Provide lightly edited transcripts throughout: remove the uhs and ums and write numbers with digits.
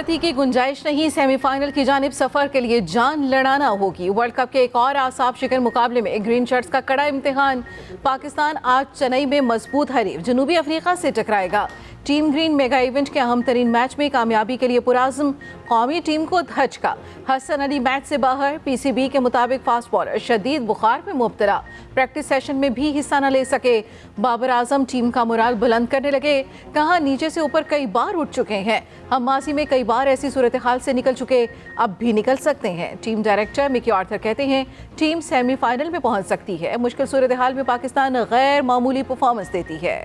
सलामती की गुंजाइश नहीं, सेमीफाइनल की जानिब सफर के लिए जान लड़ाना होगी। वर्ल्ड कप के एक और आसाब शिकन मुकाबले में ग्रीन शर्ट्स का कड़ा इम्तिहान। पाकिस्तान आज चेन्नई में मजबूत हरीफ जनूबी अफ्रीका से टकराएगा। टीम ग्रीन मेगा इवेंट के अहम तरीन मैच में कामयाबी के लिए पुराज़्म, कौमी टीम को धचका। हसन अली मैच से बाहर। पीसीबी के मुताबिक फास्ट बॉलर शदीद बुखार में मुब्तला, प्रैक्टिस सेशन में भी हिस्सा न ले सके। बाबर आजम टीम का मोराल बुलंद करने लगे, कहा नीचे से ऊपर कई बार उठ चुके हैं, हम माजी में कई बार ऐसी सूरत हाल से निकल चुके, अब भी निकल सकते हैं। टीम डायरेक्टर मिकी आर्थर कहते हैं टीम सेमीफाइनल में पहुंच सकती है। मुश्किल सूरत हाल में पाकिस्तान गैर मामूली परफॉर्मेंस देती है।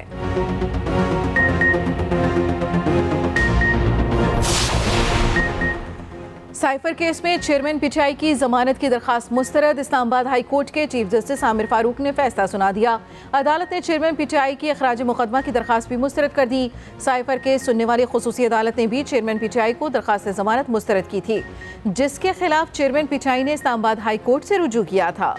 साइफर केस में चेयरमैन पीटीआई की जमानत की दरखास्त मुस्तरद। इस्लामाबाद हाई कोर्ट के चीफ जस्टिस आमिर फारूक ने फैसला सुना दिया। अदालत ने चेयरमैन पीटीआई की अखराज मुकदमा की दरखास्त भी मुस्तरद कर दी। साइफर केस सुनने वाली खुसूसी अदालत ने भी चेयरमैन पीटीआई को दरखास्त जमानत मुस्तरद की थी, जिसके खिलाफ चेयरमैन पीटीआई ने इस्लामाबाद हाई कोर्ट से रुजू किया था।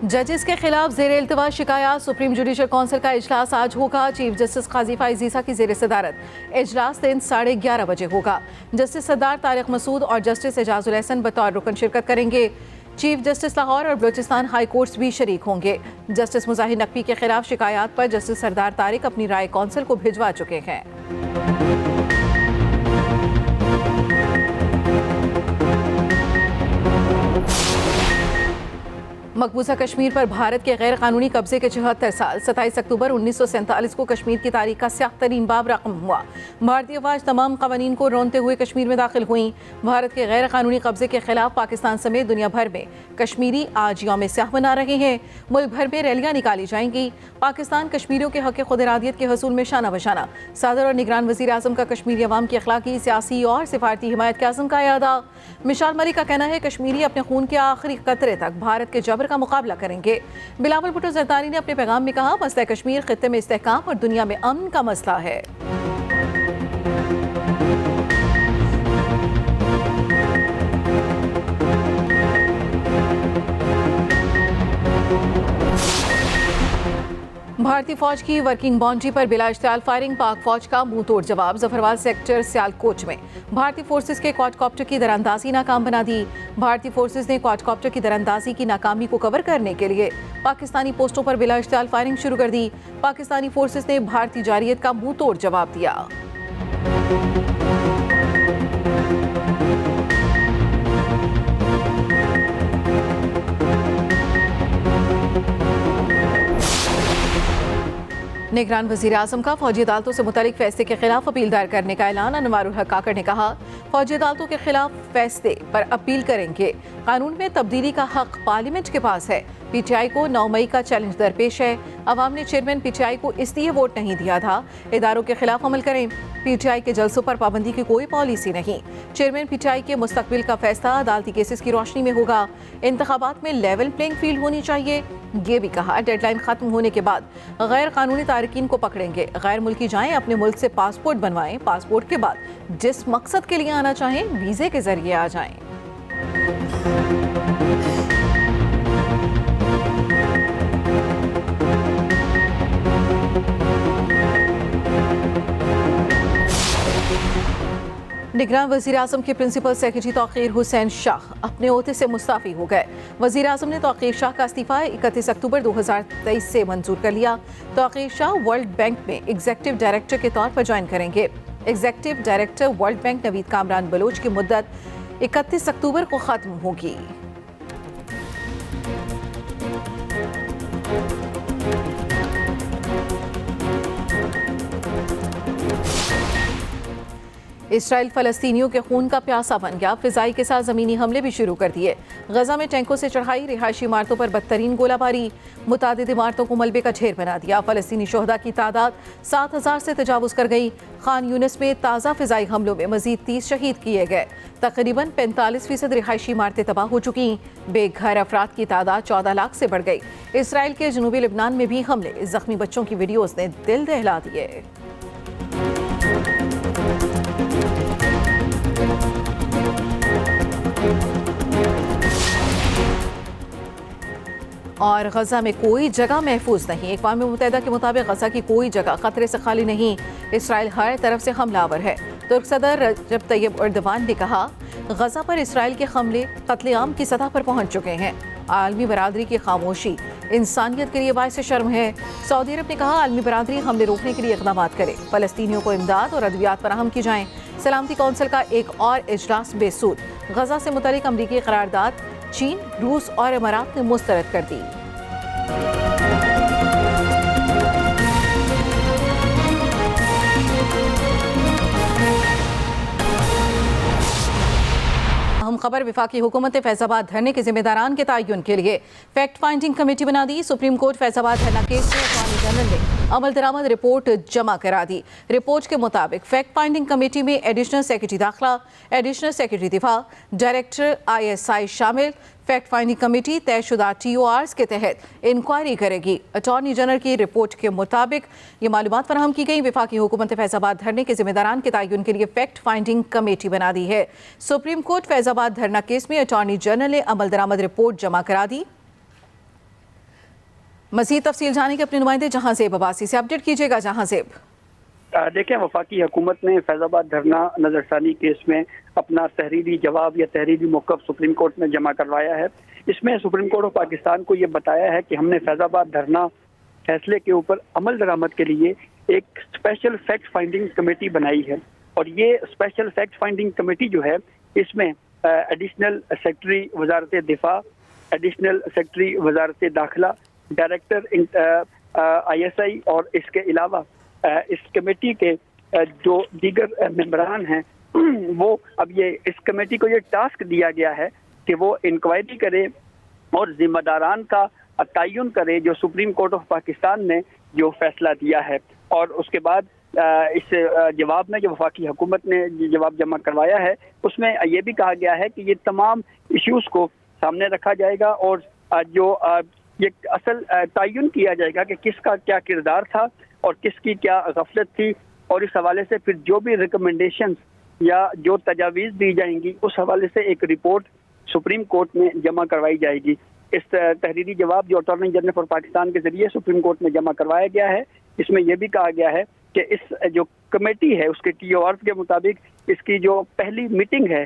जजेस के खिलाफ जेर इल्तवा शिकायत। सुप्रीम जुडिशल काउंसिल का इजलास आज होगा। चीफ जस्टिस काजी फाइज ईसा की जेर सदारत इजलास दिन 11:30 बजे होगा। जस्टिस सरदार तारिक मसूद और जस्टिस एजाजुल एहसन बतौर रुकन शिरकत करेंगे। चीफ जस्टिस लाहौर और बलूचिस्तान हाई कोर्ट्स भी शरीक होंगे। जस्टिस मुजाहिर नकवी के खिलाफ शिकायत पर जस्टिस सरदार तारिक अपनी राय काउंसिल को भिजवा चुके हैं। मकबूजा कश्मीर पर भारत के गैर कानूनी कब्जे के 74 साल। 27 अक्टूबर 1947 को कश्मीर की तारीख का स्याह तरीन बाब रकम हुआ। भारतीय फौज तमाम कवानीन को रोनते हुए कश्मीर में दाखिल हुई। भारत के गैर कानूनी कब्जे के खिलाफ पाकिस्तान समेत दुनिया भर में कश्मीरी आज यौम स्याह मना रहे हैं। मुल्क भर में रैलियां निकाली जाएंगी। पाकिस्तान कश्मीरियों के हक खुद इरादियत के हसूल में शाना बशाना। सदर और निगरान वज़ीर आज़म का कश्मीरी अवाम की अखलाकी, सियासी और सिफारती हिमायत के आज़म का यादा। मिशाल मलिक का कहना है कश्मीरी अपने खून के आखिरी कतरे तक भारत के जबर का मुकाबला करेंगे। बिलावल भुट्टो जरदारी ने अपने पैगाम में कहा मसला कश्मीर खित्ते में इस्तेहकाम और दुनिया में अमन का मसला है। भारतीय फौज की वर्किंग बाउंड्री पर बिला इश्तियाल फायरिंग। पाक फौज का मुंह तोड़ जवाब। जफरवाल सेक्टर सियालकोट में भारतीय फोर्सेस के क्वाडकॉप्टर की दरअंदाजी नाकाम बना दी। भारतीय फोर्सेस ने क्वाडकॉप्टर की दरअंदाजी की नाकामी को कवर करने के लिए पाकिस्तानी पोस्टों पर बिला इश्तियाल फायरिंग शुरू कर दी। पाकिस्तानी फोर्सेस ने भारतीय जारियत का मुंह तोड़ जवाब दिया। निगरान वज़ीर आज़म का फौजी अदालतों से मुतालिक फैसले के खिलाफ अपील दायर करने का ऐलान। अनवारुल हक काकड़ ने कहा फौजी अदालतों के खिलाफ फैसले पर अपील करेंगे। कानून में तब्दीली का हक पार्लियामेंट के पास है। पीटीआई को 9 मई का चैलेंज दरपेश है। अवाम ने चेयरमैन पीटीआई को इसलिए वोट नहीं दिया था। इदारों के खिलाफ अमल करें। पीटीआई के जलसों पर पाबंदी की कोई पॉलिसी नहीं। चेयरमैन पीटीआई के मुस्तकबिल का फैसला अदालती केसेस की रोशनी में होगा। इंतखाबात में लेवल प्लेइंग फील्ड होनी चाहिए, ये भी कहा। डेडलाइन खत्म होने के बाद गैर कानूनी तारकीन को पकड़ेंगे। गैर मुल्की जाएं, अपने मुल्क से पासपोर्ट बनवाएं। पासपोर्ट के बाद जिस मकसद के लिए आना चाहें वीज़े के जरिए आ जाएं। निगरान वज़ीर आज़म के प्रिंसिपल सेक्रेटरी तौक़ीर हुसैन शाह अपने ओहदे से मुस्ताफ़ी हो गए। वज़ीर आज़म ने तौक़ीर शाह का इस्तीफ़ा 31 अक्टूबर 2023 से मंजूर कर लिया। तौक़ीर शाह वर्ल्ड बैंक में एग्जीक्यूटिव डायरेक्टर के तौर पर ज्वाइन करेंगे। Executive director world bank Naveed Kamran Baloch की मुद्दत 31 अक्टूबर को ख़त्म होगी। इसराइल फ़लस्तीनियों के खून का प्यासा बन गया। फ़िज़ाई के साथ ज़मीनी हमले भी शुरू कर दिए। गज़ा में टैंकों से चढ़ाई, रिहायशी इमारतों पर बदतरीन गोलाबारी, मुतादिद इमारतों को मलबे का ढेर बना दिया। फ़लस्तीनी शोहदा की तादाद 7000 से तजावुज़ कर गई। खान यूनिस में ताज़ा फ़िज़ाई हमलों में मज़ीद 30 शहीद किए गए। तकरीबन 45% रिहायशी इमारतें तबाह हो चुकी। बेघर अफराद की तादाद 14 लाख से बढ़ गई। इसराइल के जनूबी लिबनान में भी हमले, ज़ख्मी बच्चों की वीडियोज़ ने दिल दहला दिए। और गजा में कोई जगह महफूज नहीं। अक़वाम मुत्तहिदा के मुताबिक गजा की कोई जगह खतरे से खाली नहीं। इसराइल हर तरफ से हमलावर है। तुर्क सदर रजब तैयब एर्दोगान ने कहा, गजा पर इसराइल के हमले कत्लेआम की सतह पर पहुंच चुके हैं। आलमी बरादरी की खामोशी इंसानियत के लिए बाइस शर्म है। सऊदी अरब ने कहा, आलमी बरादरी हमले रोकने के लिए इक़दाम करे। फ़लस्तीनियों को इमदाद और अद्वियात फराहम की जाएँ। सलामती कौंसिल का एक और इजलास बेसूद। गजा से मुतल्लिक़ अमरीकी करारदाद चीन, रूस और इमारात ने मुस्तरद कर दी। अहम खबर, वफाकी हुकूमत ने फैजाबाद धरने के जिम्मेदारान के तयन के लिए फैक्ट फाइंडिंग कमेटी बना दी। सुप्रीम कोर्ट फैजाबाद धरना केस में अटॉर्नी जनरल ने अमल दरामद रिपोर्ट जमा करा दी। रिपोर्ट के मुताबिक फैक्ट फाइंडिंग कमेटी में एडिशनल सेक्रेटरी दाखिला, एडिशनल सेक्रेटरी दिफा, डायरेक्टर ISI शामिल। फैक्ट फाइंडिंग कमेटी तयशुदा TORs के तहत इंक्वायरी करेगी। अटॉर्नी जनरल की रिपोर्ट के मुताबिक ये मालूमात फराहम की गई। वफाकी हुकूमत फैजाबाद धरने के जिम्मेदारान के तयन के लिए फैक्ट फाइंडिंग कमेटी बना दी है। सुप्रीम कोर्ट फैजाबाद धरना केस में अटॉर्नी जनरल ने अमल दरामद रिपोर्ट जमा करा दी। मज़ीद तफसील जाने के अपने नुमाइंदे जहांज़ेब अब्बासी से अपडेट कीजिएगा। जहांज़ेब, देखें, वफाकी हुकूमत ने फैजाबाद धरना नजरसानी केस में अपना तहरीरी जवाब या तहरीरी मौक़िफ़ सुप्रीम कोर्ट में जमा करवाया है। इसमें सुप्रीम कोर्ट ऑफ पाकिस्तान को ये बताया है कि हमने फैजाबाद धरना फैसले के ऊपर अमल दरामद के लिए एक स्पेशल फैक्ट फाइंडिंग कमेटी बनाई है। और ये स्पेशल फैक्ट फाइंडिंग कमेटी जो है, इसमें एडिशनल सेक्रेटरी वजारत दिफा, एडिशनल सेक्रेटरी वजारत दाखिला, डायरेक्टर ISI और इसके अलावा इस कमेटी के जो दीगर मेंबरान हैं वो अब ये इस कमेटी को ये टास्क दिया गया है कि वो इंक्वायरी करे और जिम्मेदारान का तयन करे जो सुप्रीम कोर्ट ऑफ पाकिस्तान ने जो फैसला दिया है। और उसके बाद इस जवाब में जो वफाकी हुकूमत ने जवाब जमा करवाया है उसमें ये भी कहा गया है कि ये तमाम इश्यूज़ को सामने रखा जाएगा और जो ये असल तयन किया जाएगा कि किसका क्या किरदार था और किसकी क्या गफलत थी। और इस हवाले से फिर जो भी रिकमेंडेशंस या जो तजावीज़ दी जाएंगी उस हवाले से एक रिपोर्ट सुप्रीम कोर्ट में जमा करवाई जाएगी। इस तहरीरी जवाब जो अटॉर्नी जनरल फॉर पाकिस्तान के जरिए सुप्रीम कोर्ट में जमा करवाया गया है, इसमें यह भी कहा गया है कि इस जो कमेटी है उसके TORs के मुताबिक इसकी जो पहली मीटिंग है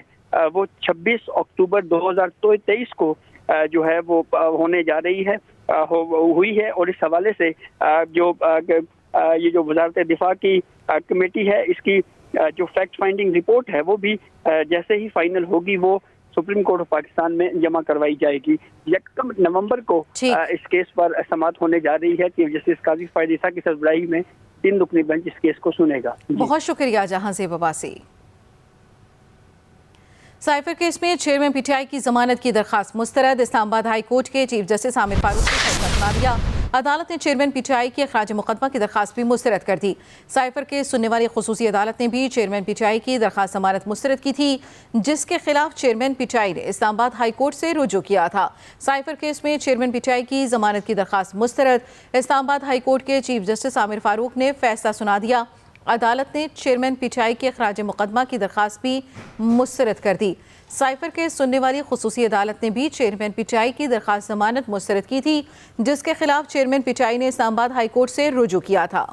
वो 26 अक्टूबर 2023 को जो है वो होने जा रही है, हुई है। और इस हवाले से जो ये जो वजारत दिफा की कमेटी है, इसकी जो फैक्ट फाइंडिंग रिपोर्ट है वो भी जैसे ही फाइनल होगी वो सुप्रीम कोर्ट ऑफ पाकिस्तान में जमा करवाई जाएगी। 1 नवंबर को इस केस पर समाअत होने जा रही है कि जस्टिस काजी फायद ईसा की सरबराही में 3 रुकनी बेंच इस केस को सुनेगा। बहुत शुक्रिया जहांज़ेब अब्बासी। साइफर केस में चेयरमैन PTI की जमानत की दरखास्त मुस्तरद। इस्लामाबाद हाई कोर्ट के चीफ जस्टिस आमिर फारूक ने फैसला सुना दिया। अदालत ने चेयरमैन PTI की खराज मुकदमा की दरखास्त भी मुस्तरद कर दी। साइफर केस सुनने वाली खुसूसी अदालत ने भी चेयरमैन PTI की दरखास्त जमानत मुस्तरद की थी, जिसके खिलाफ चेयरमैन PTI ने इस्लामाबाद हाई कोर्ट से रुजू किया था। साइफर केस में चेयरमैन PTI की जमानत की दरखास्त मुस्तरद। इस्लामाबाद हाई कोर्ट के चीफ जस्टिस आमिर फारूक ने फैसला सुना दिया। अदालत ने चेयरमैन PTI के खराज मुकदमा की दरखास्त भी मुस्तरद कर दी। साइफर केस सुनने वाली खुसूसी अदालत ने भी चेयरमैन PTI की दरखास्त जमानत मुस्तरद की थी, जिसके खिलाफ चेयरमैन PTI ने इस्लामाबाद हाई कोर्ट से रुजू किया था।